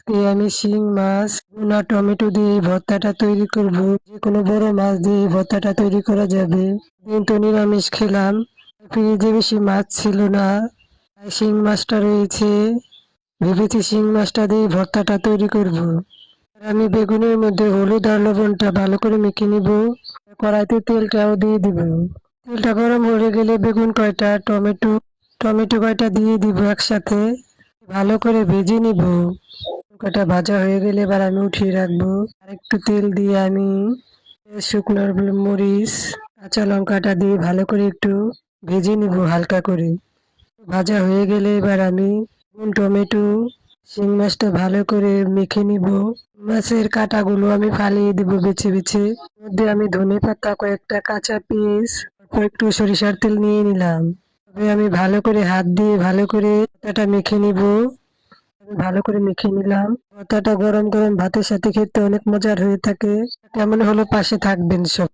আজকে আমি শিং মাছ ভুনা টমেটো দিয়ে এই ভর্তাটা তৈরি করব। যে কোনো বড় মাছ দিয়ে এই ভর্তাটা তৈরি করা যাবে। দিন তো নিরামিষ খেলাম, ফ্রিজে বেশি মাছ ছিল না, তাই শিং মাছটা রয়েছে। ভেবেছি শিং মাছটা দিয়ে ভর্তাটা তৈরি করব। আর আমি বেগুনের মধ্যে হলুদ আর লবণটা ভালো করে মেখে নিব। কড়াইতে তেলটাও দিয়ে দিব। তেলটা গরম হয়ে গেলে বেগুন কয়টা টমেটো কয়টা দিয়ে দিব একসাথে, ভালো করে ভেজে নিব। কটা ভাজা হয়ে গেলে এবার আমি উঠিয়ে রাখবো। আর একটু তেল দিয়ে আমি শুকনো মরিচ কাঁচা লঙ্কাটা দিয়ে ভালো করে একটু ভেজে নিব হালকা করে। ভাজা হয়ে গেলে এবার আমি টমেটো শিং মাছটা ভালো করে মেখে নিব। মাছের কাঁটাগুলো আমি ফালিয়ে দিব বেছে বেছে। মধ্যে আমি ধনেপাতা কয়েকটা কাঁচা পেঁয়াজ অল্প একটু সরিষার তেল নিয়ে নিলাম। তবে আমি ভালো করে হাত দিয়ে ভালো করে আটাটা মেখে নিব। ভালো করে মেখে নিলাম। ভর্তাটা গরম গরম ভাতের সাথে খেতে অনেক মজার হয়ে থাকে। কেমন হলো পাশে থাকবেন সব।